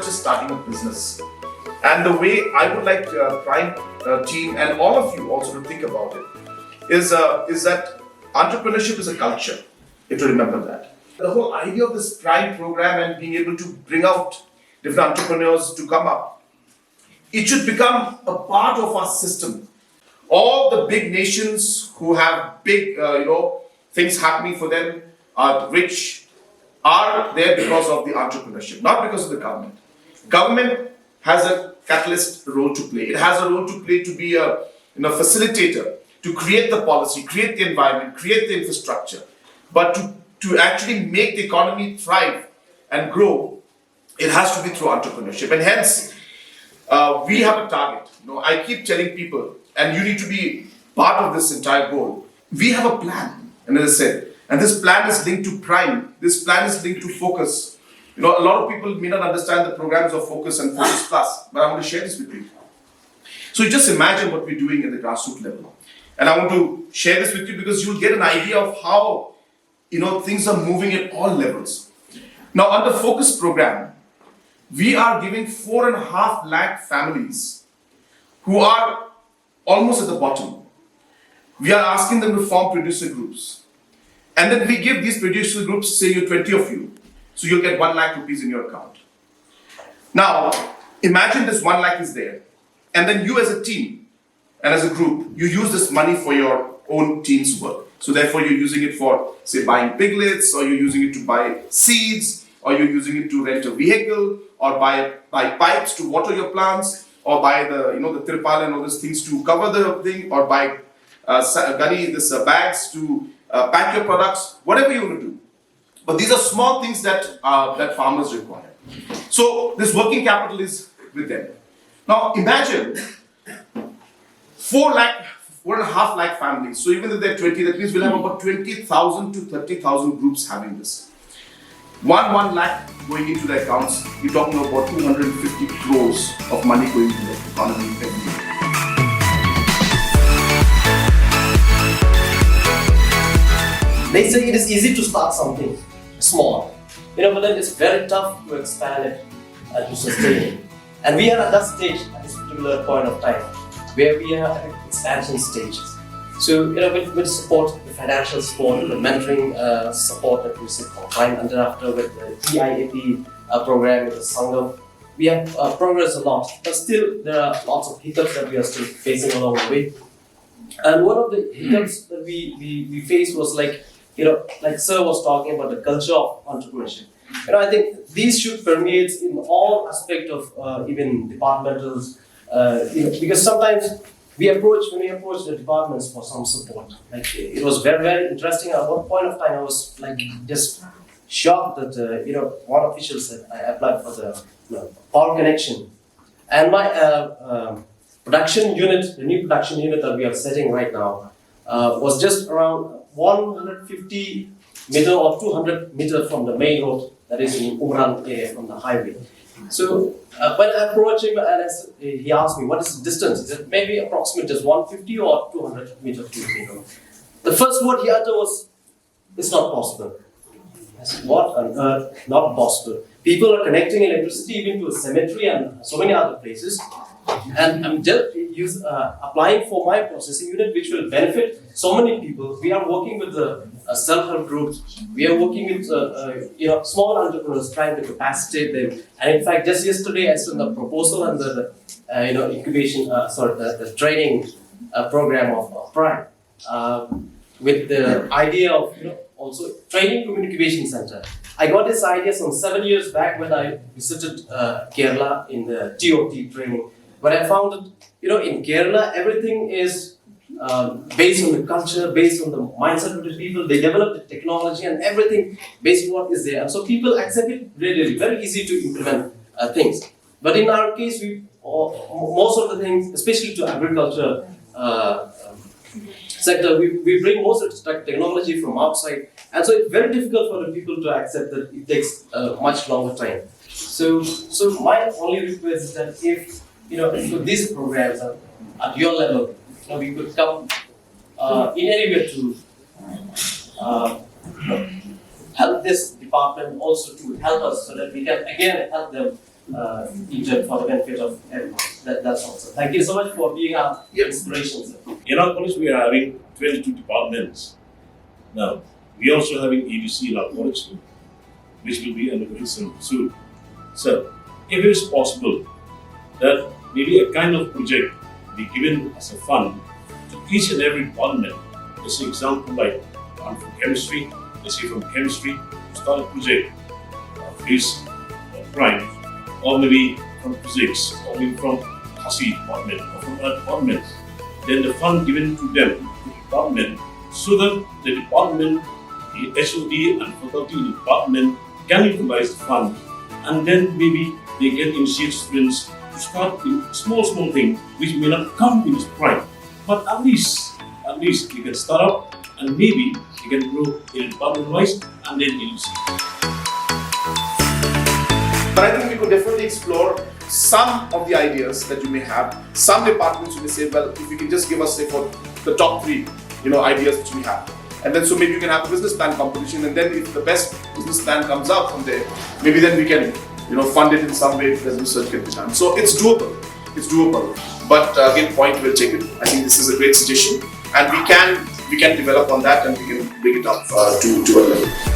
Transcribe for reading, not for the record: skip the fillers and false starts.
just starting a business. And the way I would like Prime team and all of you also to think about it is that entrepreneurship is a culture. You have to remember that. The whole idea of this Prime program and being able to bring out different entrepreneurs to come up, it should become a part of our system. All the big nations who have big, things happening for them, are rich, are there because of the entrepreneurship, not because of the government. Government has a catalyst role to play. It has a role to play to be a facilitator, to create the policy, create the environment, create the infrastructure. But to actually make the economy thrive and grow, it has to be through entrepreneurship. And hence, we have a target. I keep telling people, and you need to be part of this entire goal. We have a plan, and as I said, and this plan is linked to Prime. This plan is linked to Focus. A lot of people may not understand the programs of Focus and Focus Plus, but I want to share this with you. So you just imagine what we're doing at the grassroots level. And I want to share this with you because you'll get an idea of how things are moving at all levels. Now, under Focus program, we are giving 4.5 lakh families who are almost at the bottom. We are asking them to form producer groups. And then we give these producer groups, say you 20 of you, so you'll get 1 lakh rupees in your account. Now, imagine this 1 lakh is there, and then you as a team and as a group, you use this money for your own team's work. So therefore you're using it for, say, buying piglets, or you're using it to buy seeds, or you're using it to rent a vehicle, or buy pipes to water your plants, or buy the tirpal and all those things to cover the thing, or buy bags to pack your products, whatever you want to do. But these are small things that farmers require. So this working capital is with them. Now imagine 4.5 lakh families. So even if they're 20, that means we'll have about 20,000 to 30,000 groups having this. 1 lakh going into their accounts. You're talking about 250 crores of money going into the economy every year. They say it is easy to start something small, but then it's very tough to expand it and to sustain it. And we are at that stage at this particular point of time where we are at expansion stages. So, with support, the financial support, the mentoring support that we receive from Prime, and thereafter with the PIAP program, with the Sangma, we have progressed a lot. But still, there are lots of hiccups that we are still facing along the way. And one of the hiccups that we faced was like Sir was talking about the culture of entrepreneurship. I think these should permeate in all aspects of even departmentals, because sometimes when we approach the departments for some support, it was very, very interesting. At one point of time, I was just shocked that one official said I applied for the power connection, and my production unit, the new production unit that we are setting right now, was just around 150 meter or 200 meter from the main road that is in Umran area from the highway. So when I approached him, he asked me, what is the distance? He said, maybe approximately just 150 or 200 meters to the main road. The first word he uttered was, it's not possible. I said, what on earth? Not possible. People are connecting electricity even to a cemetery and so many other places. And I'm just applying for my processing unit, which will benefit so many people. We are working with the self-help groups. We are working with small entrepreneurs, trying to capacitate them. And in fact, just yesterday, I sent the proposal and the the training program of Prime with the idea of also training communication center. I got this idea some 7 years back when I visited Kerala in the TOT training. But I found that, in Kerala, everything is based on the culture, based on the mindset of the people. They develop the technology and everything based on what is there. And so people accept it readily, very easy to implement things. But in our case, most of the things, especially to agriculture sector, we bring most of the technology from outside. And so it's very difficult for the people to accept that it takes much longer time. So my only request is that if so these programs are at your level, we could come in any way to help this department also to help us so that we can again help them Egypt for the benefit of everyone. That's all, sir. Thank you so much for being our inspiration, sir. In our college, we are having 22 departments. Now, we are also having EDC in our college, which will be undergoing soon. So, if it is possible that maybe a kind of project be given as a fund to each and every department, let's say example like one from chemistry, let's say from chemistry, start a project of this prime, or maybe from physics, or maybe from Khasi department, or from other departments. Then the fund given to them, to the department, so that the department, the HOD and faculty in the department can utilize the fund, and then maybe they can initiate students to start with small things which may not come in its prime, but at least they can start up and maybe they can grow in department wise and then in UC. But I think we could definitely explore some of the ideas that you may have. Some departments you may say, well, if you can just give us, say, for the top 3, ideas which we have. And then so maybe you can have a business plan competition, and then if the best business plan comes out from there, maybe then we can, fund it in some way because research can be done. So it's doable. But again, point well taken. I think this is a great suggestion, and we can develop on that, and we can bring it up to a level.